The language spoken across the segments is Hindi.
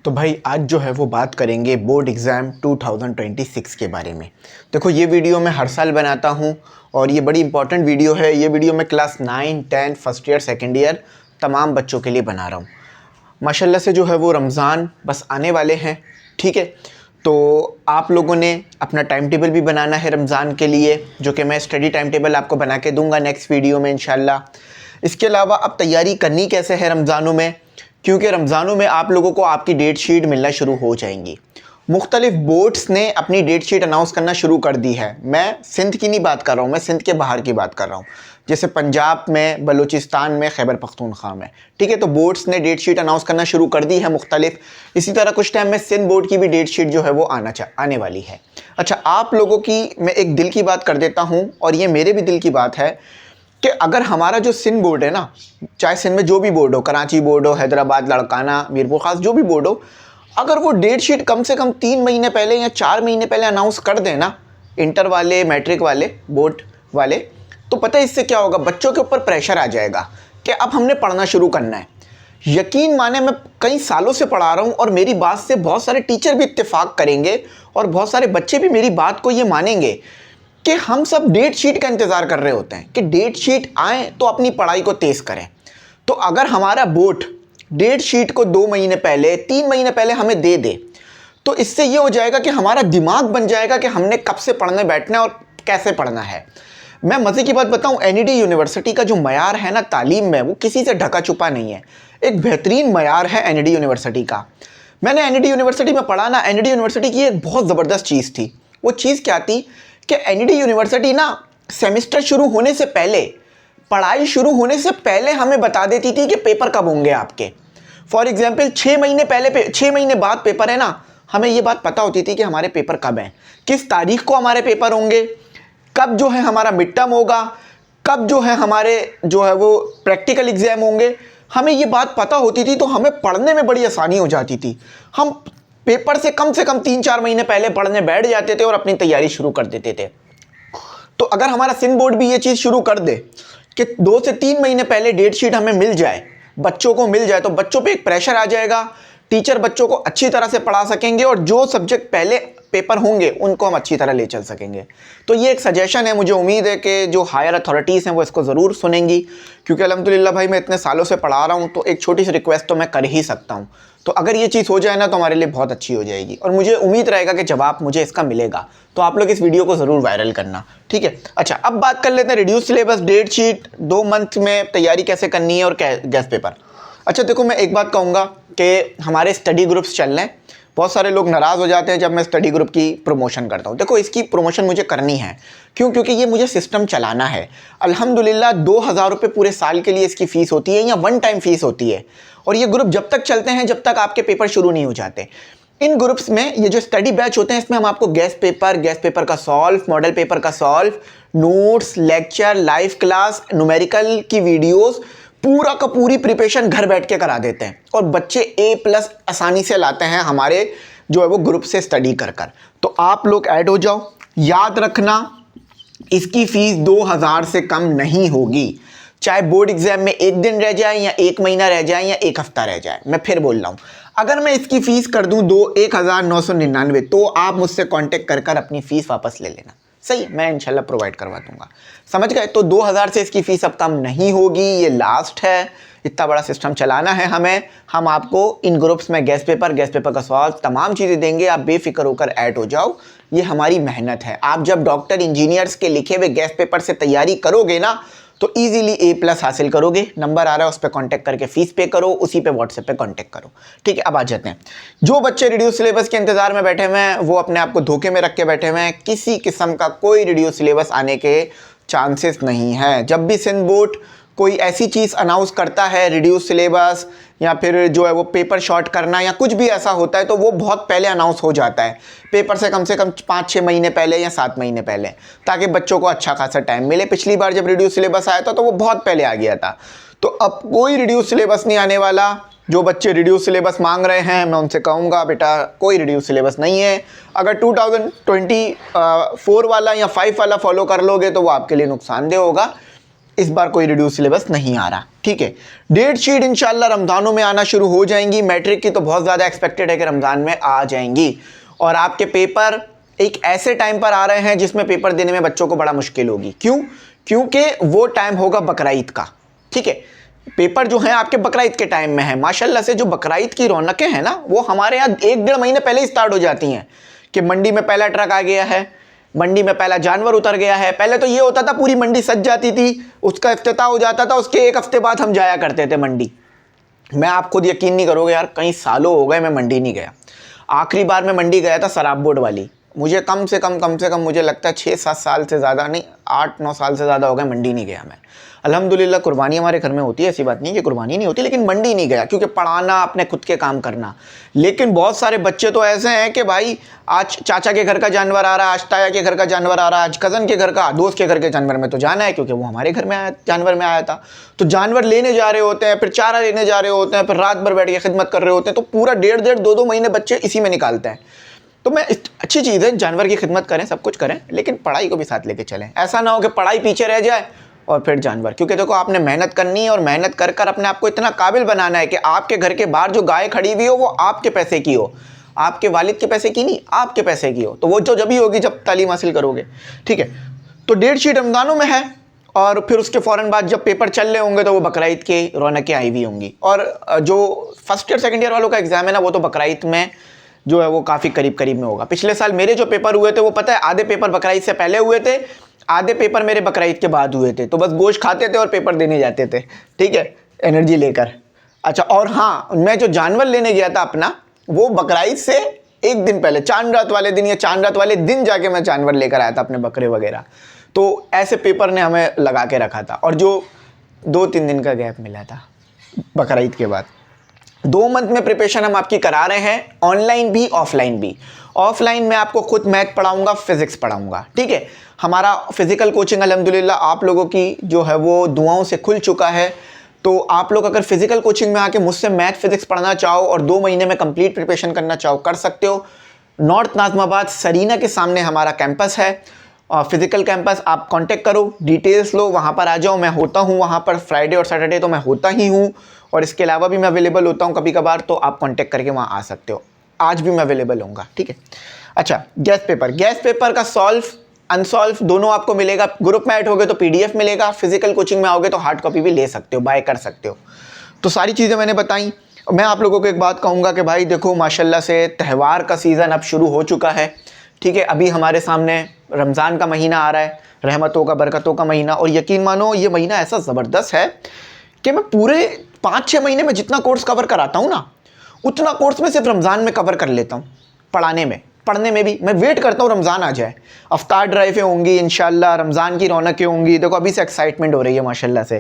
तो भाई आज जो है वो बात करेंगे बोर्ड एग्ज़ाम 2026 के बारे में। देखो ये वीडियो मैं हर साल बनाता हूँ और ये बड़ी इंपॉर्टेंट वीडियो है। ये वीडियो मैं class 9, 10, first year, second year तमाम बच्चों के लिए बना रहा हूँ। माशाल्लाह से जो है वो रमज़ान बस आने वाले हैं, ठीक है। तो आप लोगों ने अपना टाइम टेबल भी बनाना है रमज़ान के लिए, जो कि मैं स्टडी टाइम टेबल आपको बना के दूंगा नेक्स्ट वीडियो में इंशाल्लाह। इसके अलावा अब तैयारी करनी कैसे है रमज़ानों में, क्योंकि रमज़ानों में आप लोगों को आपकी डेट शीट मिलना शुरू हो जाएंगी। मुख्तलिफ बोर्ड्स ने अपनी डेट शीट अनाउंस करना शुरू कर दी है। मैं सिंध की नहीं बात कर रहा हूँ, मैं सिंध के बाहर की बात कर रहा हूँ, जैसे पंजाब में, बलूचिस्तान में, खैबर पख्तूनख्वा में, ठीक है। तो बोर्ड्स ने डेट शीट अनाउंस करना शुरू कर दी है मुख्तलिफ। इसी तरह कुछ टाइम में सिंध बोर्ड की भी डेट शीट जो है वो आने वाली है। अच्छा, आप लोगों की मैं एक दिल की बात कर देता हूँ, और ये मेरे भी दिल की बात है कि अगर हमारा जो सिंध बोर्ड है ना, चाहे सिंध में जो भी बोर्ड हो, कराची बोर्ड हो, हैदराबाद, लड़काना, मीरपुर खास, जो भी बोर्ड हो, अगर वो डेट शीट कम से कम 3 महीने पहले या 4 महीने पहले अनाउंस कर दें ना, इंटर वाले, मैट्रिक वाले, बोर्ड वाले, तो पता है इससे क्या होगा, बच्चों के ऊपर प्रेशर आ जाएगा कि अब हमने पढ़ना शुरू करना है। यकीन माने मैं कई सालों से पढ़ा रहा हूँ और मेरी बात से बहुत सारे टीचर भी इत्तेफाक करेंगे और बहुत सारे बच्चे भी मेरी बात को ये मानेंगे कि हम सब डेट शीट का इंतज़ार कर रहे होते हैं कि डेट शीट आए तो अपनी पढ़ाई को तेज़ करें। तो अगर हमारा बोर्ड डेट शीट को 2 महीने पहले, 3 महीने पहले हमें दे दे, तो इससे ये हो जाएगा कि हमारा दिमाग बन जाएगा कि हमने कब से पढ़ने बैठना है और कैसे पढ़ना है। मैं मज़े की बात बताऊं, एनईडी यूनिवर्सिटी का जो मयार है ना तालीम में, वो किसी से ढका छुपा नहीं है। एक बेहतरीन मयार है एनईडी यूनिवर्सिटी का। मैंने एनईडी यूनिवर्सिटी में पढ़ा ना, एनईडी यूनिवर्सिटी की एक बहुत ज़बरदस्त चीज़ थी। वो चीज़ क्या थी कि एनईडी यूनिवर्सिटी ना सेमेस्टर शुरू होने से पहले, पढ़ाई शुरू होने से पहले हमें बता देती थी कि पेपर कब होंगे आपके। फॉर एग्जाम्पल 6 महीने पहले 6 महीने बाद पेपर है ना, हमें ये बात पता होती थी कि हमारे पेपर कब हैं, किस तारीख को हमारे पेपर होंगे, कब जो है हमारा मिड टर्म होगा, कब जो है हमारे जो है वो प्रैक्टिकल एग्जाम होंगे। हमें ये बात पता होती थी तो हमें पढ़ने में बड़ी आसानी हो जाती थी। हम पेपर से कम 3-4 महीने पहले पढ़ने बैठ जाते थे और अपनी तैयारी शुरू कर देते थे। तो अगर हमारा सिंध बोर्ड भी ये चीज़ शुरू कर दे कि 2 से 3 महीने पहले डेट शीट हमें मिल जाए, बच्चों को मिल जाए, तो बच्चों पे एक प्रेशर आ जाएगा, टीचर बच्चों को अच्छी तरह से पढ़ा सकेंगे और जो सब्जेक्ट पहले पेपर होंगे उनको हम अच्छी तरह ले चल सकेंगे। तो ये एक सजेशन है, मुझे उम्मीद है कि जो हायर अथॉरिटीज़ हैं वो इसको ज़रूर सुनेंगी, क्योंकि अल्हम्दुलिल्लाह भाई मैं इतने सालों से पढ़ा रहा हूँ तो एक छोटी सी रिक्वेस्ट तो मैं कर ही सकता हूँ। तो अगर ये चीज़ हो जाए ना तो हमारे लिए बहुत अच्छी हो जाएगी और मुझे उम्मीद रहेगा कि जवाब मुझे इसका मिलेगा। तो आप लोग इस वीडियो को ज़रूर वायरल करना, ठीक है। अच्छा, अब बात कर लेते हैं reduce syllabus, date sheet, 2 month में तैयारी कैसे करनी है और गैस पेपर। अच्छा देखो, मैं एक बात कहूँगा कि हमारे स्टडी ग्रुप्स चल रहे हैं। बहुत सारे लोग नाराज़ हो जाते हैं जब मैं स्टडी ग्रुप की प्रमोशन करता हूँ। देखो, इसकी प्रमोशन मुझे करनी है, क्यों? क्योंकि ये मुझे सिस्टम चलाना है। अल्हम्दुलिल्लाह 2000 रुपये पूरे साल के लिए इसकी फ़ीस होती है या 1 टाइम फ़ीस होती है, और ये ग्रुप जब तक चलते हैं जब तक आपके पेपर शुरू नहीं हो जाते। इन ग्रुप्स में ये जो स्टडी बैच होते हैं, इसमें हम आपको गैस पेपर का सॉल्व, मॉडल पेपर का solve, notes, lecture, live class, numerical की वीडियोज़, पूरा का पूरी प्रिपरेशन घर बैठ के करा देते हैं और बच्चे A+ आसानी से लाते हैं हमारे जो है वो ग्रुप से स्टडी कर कर। तो आप लोग ऐड हो जाओ। याद रखना, इसकी फ़ीस 2000 से कम नहीं होगी, चाहे बोर्ड एग्जाम में 1 दिन रह जाए या 1 महीना रह जाए या 1 हफ्ता रह जाए। मैं फिर बोल रहा हूँ, अगर मैं इसकी फ़ीस कर दूँ 1999, तो आप मुझसे कांटेक्ट कर कर अपनी फ़ीस वापस ले लेना, सही, मैं इंशाल्लाह प्रोवाइड करवा दूंगा। समझ गए? तो 2000 से इसकी फ़ीस अब कम नहीं होगी, ये लास्ट है। इतना बड़ा सिस्टम चलाना है हमें। हम आपको इन ग्रुप्स में गैस पेपर का सवाल, तमाम चीज़ें देंगे। आप बेफिक्र होकर ऐड हो जाओ, ये हमारी मेहनत है। आप जब डॉक्टर, इंजीनियर्स के लिखे हुए गैस पेपर से तैयारी करोगे ना तो ईजिली A+ हासिल करोगे। नंबर आ रहा है, उस पर कॉन्टैक्ट करके फ़ीस पे करो, उसी पे व्हाट्सएप पे कॉन्टैक्ट करो, ठीक है। अब आ जाते हैं, जो बच्चे रिड्यूस सिलेबस के इंतज़ार में बैठे हुए हैं वो अपने आप को धोखे में रख के बैठे हुए हैं। किसी किस्म का कोई रिड्यूस सिलेबस आने के चांसेस नहीं है। जब भी सिंध बोर्ड कोई ऐसी चीज़ अनाउंस करता है, रिड्यूस सिलेबस या फिर जो है वो पेपर शॉर्ट करना या कुछ भी ऐसा होता है, तो वो बहुत पहले अनाउंस हो जाता है, पेपर से कम 5-6 महीने पहले या 7 महीने पहले, ताकि बच्चों को अच्छा खासा टाइम मिले। पिछली बार जब रिड्यूस सिलेबस आया था तो वो बहुत पहले आ गया था। तो अब कोई रिड्यूस सिलेबस नहीं आने वाला। जो बच्चे रिड्यूस सिलेबस मांग रहे हैं, मैं उनसे कहूँगा बेटा कोई रिड्यूस सिलेबस नहीं है। अगर 2024 वाला या 5 वाला फॉलो कर लोगे तो वो आपके लिए नुकसानदेह होगा। इस बार कोई रिड्यूस सिलेबस नहीं आ रहा, ठीक है। डेट शीट इंशाल्लाह रमज़ानों में आना शुरू हो जाएंगी। मैट्रिक की तो बहुत ज़्यादा एक्सपेक्टेड है कि रमज़ान में आ जाएंगी। और आपके पेपर एक ऐसे टाइम पर आ रहे हैं जिसमें पेपर देने में बच्चों को बड़ा मुश्किल होगी। क्यों? क्योंकि वो टाइम होगा बकरीद का, ठीक है। पेपर जो है आपके बकरीद के टाइम में है। माशाल्लाह से जो बकरीद की रौनकें हैं ना, वो हमारे यहाँ 1-1.5 महीने पहले ही स्टार्ट हो जाती हैं कि मंडी में पहला ट्रक आ गया है, मंडी में पहला जानवर उतर गया है। पहले तो ये होता था पूरी मंडी सज जाती थी, उसका इफ्तिताह हो जाता था, उसके 1 हफ्ते बाद हम जाया करते थे मंडी। मैं आप खुद यकीन नहीं करोगे यार, कई सालों हो गए मैं मंडी नहीं गया। आखिरी बार मैं मंडी गया था शराब बोर्ड वाली, मुझे कम से कम मुझे लगता है 6-7 साल से ज़्यादा नहीं, 8-9 साल से ज़्यादा हो गए मंडी नहीं गया मैं। अल्हम्दुलिल्लाह कुर्बानी हमारे घर में होती है, ऐसी बात नहीं कि कुर्बानी नहीं होती, लेकिन मंडी नहीं गया क्योंकि पढ़ाना, अपने खुद के काम करना। लेकिन बहुत सारे बच्चे तो ऐसे हैं कि भाई आज चाचा के घर का जानवर आ रहा है, आज ताया के घर का जानवर आ रहा है, आज कज़न के घर का, दोस्त के घर के जानवर में तो जाना है क्योंकि वो हमारे घर में आया, जानवर में आया था। तो जानवर लेने जा रहे होते हैं, फिर चारा लेने जा रहे होते हैं, फिर रात भर बैठ के खिदमत कर रहे होते हैं। तो पूरा 1.5-1.5, 2-2 महीने बच्चे इसी में निकालते हैं। तो मैं अच्छी चीज़ है, जानवर की खिदमत करें, सब कुछ करें, लेकिन पढ़ाई को भी साथ लेके चलें। ऐसा ना हो कि पढ़ाई पीछे रह जाए और फिर जानवर। क्योंकि देखो आपने मेहनत करनी है और मेहनत कर कर अपने आप को इतना काबिल बनाना है कि आपके घर के बाहर जो गाय खड़ी हुई हो वो आपके पैसे की हो, आपके वालिद के पैसे की नहीं, आपके पैसे की हो। तो वो जो जब ही होगी जब तालीम हासिल करोगे, ठीक है। तो डेट शीट रमज़ानों में है और फिर उसके फ़ौरन बाद जब पेपर चल रहे होंगे तो वो बकरीद की रौनकें आई हुई होंगी। और जो फर्स्ट ईयर सेकेंड ईयर वालों का एग्ज़ाम है ना, वो तो बकरीद में जो है वो काफ़ी करीब में होगा। पिछले साल मेरे जो पेपर हुए थे वो पता है, आधे पेपर बकरीद से पहले हुए थे, आधे पेपर मेरे बकरीद के बाद हुए थे। तो बस गोश्त खाते थे और पेपर देने जाते थे, ठीक है, एनर्जी लेकर। अच्छा, और हाँ, मैं जो जानवर लेने गया था अपना, वो बकरीद से 1 दिन पहले, चांद रात वाले दिन या चांद रात वाले दिन जाके मैं जानवर लेकर आया था, अपने बकरे वगैरह। तो ऐसे पेपर ने हमें लगा के रखा था। और जो 2-3 दिन का गैप मिला था बकरीद के बाद, 2 मंथ में प्रिपरेशन हम आपकी करा रहे हैं, ऑनलाइन भी ऑफलाइन भी। ऑफलाइन में आपको खुद मैथ पढ़ाऊंगा, फिजिक्स पढ़ाऊंगा, ठीक है। हमारा फिजिकल कोचिंग अल्हम्दुलिल्लाह आप लोगों की जो है वो दुआओं से खुल चुका है। तो आप लोग अगर फिजिकल कोचिंग में आके मुझसे मैथ फिजिक्स पढ़ना चाहो और 2 महीने में कंप्लीट प्रिपरेशन करना चाहो, कर सकते हो। नॉर्थ नाज़िमाबाद सरीना के सामने हमारा कैंपस है, फिजिकल कैंपस। आप कांटेक्ट करो, डिटेल्स लो, वहाँ पर आ जाओ। मैं होता हूँ वहाँ पर, फ्राइडे और सैटरडे तो मैं होता ही हूँ, और इसके अलावा भी मैं अवेलेबल होता हूँ कभी कभार, तो आप कांटेक्ट करके वहाँ आ सकते हो। आज भी मैं अवेलेबल होऊंगा, ठीक है। अच्छा, गैस पेपर का सॉल्व अनसॉल्व दोनों आपको मिलेगा। ग्रुप में ऐड होगे तो PDF मिलेगा, फिजिकल कोचिंग में आओगे तो हार्ड कॉपी भी ले सकते हो, बाय कर सकते हो। तो सारी चीज़ें मैंने बताई। मैं आप लोगों को एक बात कहूँगा कि भाई देखो, माशाल्लाह से त्यौहार का सीज़न अब शुरू हो चुका है, ठीक है। अभी हमारे सामने रमज़ान का महीना आ रहा है, रहमतों का, बरकतों का महीना। और यकीन मानो ये महीना ऐसा ज़बरदस्त है कि मैं पूरे 5-6 महीने में जितना कोर्स कवर कराता हूँ ना, उतना कोर्स में सिर्फ रमज़ान में कवर कर लेता हूँ। पढ़ने में भी मैं वेट करता हूँ रमज़ान आ जाए। अफ्तार ड्राइवें होंगी इंशाल्लाह, रमज़ान की रौनकें होंगी। देखो अभी से एक्साइटमेंट हो रही है माशाल्लाह से।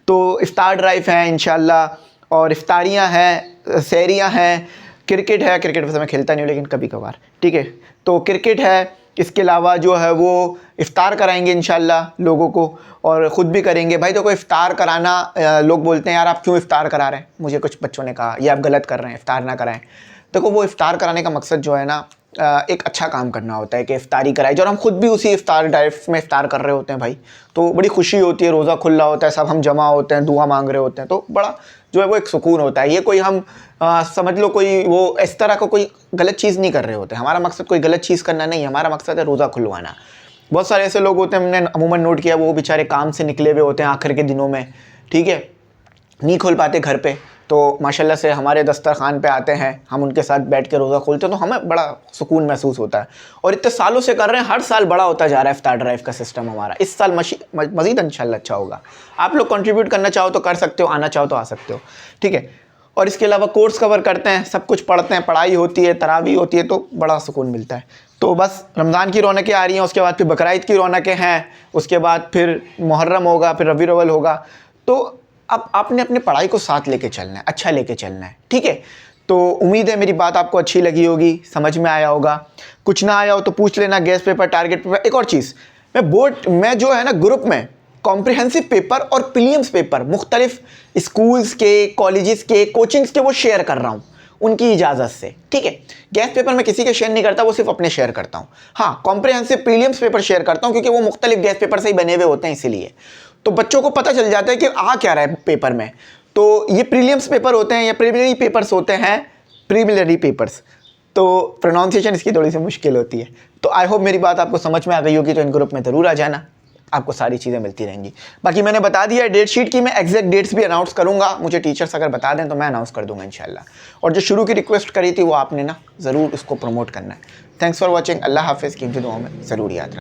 तो इफ्तार ड्राइव है इंशाल्लाह, और इफ्तारियाँ हैं, सहरियाँ हैं, क्रिकेट है। क्रिकेट वैसे मैं खेलता नहीं हूँ लेकिन कभी कभार, ठीक है। तो क्रिकेट है, इसके अलावा जो है वो इफ्तार कराएंगे इंशाल्लाह लोगों को, और ख़ुद भी करेंगे। भाई देखो, इफ्तार कराना, लोग बोलते हैं यार आप क्यों इफ्तार करा रहे हैं, मुझे कुछ बच्चों ने कहा ये आप गलत कर रहे हैं, इफ्तार ना कराएं। देखो, वो इफ्तार कराने का मकसद जो है ना, एक अच्छा काम करना होता है कि इफ्तारी कराई जाए। और हम खुद भी उसी इफ्तार ड्राइव में इफ्तार कर रहे होते हैं भाई, तो बड़ी खुशी होती है। रोज़ा खुला होता है, सब हम जमा होते हैं, दुआ मांग रहे होते हैं, तो बड़ा जो है वो एक सुकून होता है। ये कोई हम समझ लो कोई वो इस तरह का कोई गलत चीज़ नहीं कर रहे होते। हमारा मकसद कोई गलत चीज़ करना नहीं है, हमारा मकसद है रोज़ा खुलवाना। बहुत सारे ऐसे लोग होते हैं, हमने अमूमन नोट किया, वो बेचारे काम से निकले हुए होते हैं आखिर के दिनों में, ठीक है, नहीं खोल पाते घर पे। तो माशाल्लाह से हमारे दस्तरखान पे आते हैं, हम उनके साथ बैठ के रोज़ा खोलते हैं, तो हमें बड़ा सुकून महसूस होता है। और इतने सालों से कर रहे हैं, हर साल बड़ा होता जा रहा है इफ्तार ड्राइव का सिस्टम हमारा। इस साल मज़ीद इंशाल्लाह अच्छा होगा। आप लोग कंट्रीब्यूट करना चाहो तो कर सकते हो, आना चाहो तो आ सकते हो, ठीक है। और इसके अलावा कोर्स कवर करते हैं, सब कुछ पढ़ते हैं, पढ़ाई होती है, तरावी होती है, तो बड़ा सुकून मिलता है। तो बस रमज़ान की रौनकें आ रही हैं, उसके बाद फिर बकरीद की रौनकें हैं, उसके बाद फिर मुहर्रम होगा, फिर रबी अव्वल होगा। तो अब आपने अपनी पढ़ाई को साथ लेके चलना है, अच्छा लेके चलना है, ठीक है। तो उम्मीद है मेरी बात आपको अच्छी लगी होगी, समझ में आया होगा। कुछ ना आया हो तो पूछ लेना, गैस पेपर, टारगेट पेपर। एक और चीज़, मैं जो है ना ग्रुप में कॉम्प्रिहेंसिव पेपर और प्रीलिम्स पेपर मुख्तलिफ स्कूल्स के, कॉलेजेस के, कोचिंग्स के वो शेयर कर रहा हूँ उनकी इजाज़त से, ठीक है। गैस पेपर मैं किसी के शेयर नहीं करता, वो सिर्फ अपने शेयर करता हूँ। हाँ, कॉम्प्रिहेंसिव प्रीलिम्स पेपर शेयर करता हूँ क्योंकि वो मुख्तलिफ गैस पेपर से ही बने हुए होते हैं, इसीलिए। तो बच्चों को पता चल जाता है कि आ क्या रहा है पेपर में। तो ये प्रीलिम्स पेपर होते हैं या प्रीलिमिनरी पेपर्स होते हैं, प्रीलिमिनरी पेपर्स, तो प्रोनाउंसिएशन इसकी थोड़ी सी मुश्किल होती है। तो आई होप मेरी बात आपको समझ में आ गई होगी, तो इन ग्रुप में ज़रूर आ जाना, आपको सारी चीज़ें मिलती रहेंगी। बाकी मैंने बता दिया है डेट शीट की, मैं एग्जैक्ट डेट्स भी अनाउंस करूँगा, मुझे टीचर्स अगर बता दें तो मैं अनाउंस कर दूँगा इंशाल्लाह। और जो शुरू की रिक्वेस्ट करी थी वो आपने ना ज़रूर उसको प्रमोट करना है। थैंक्स फॉर वॉचिंग, अल्लाह हाफिज़, कीमती दुआओं में ज़रूर याद रखें।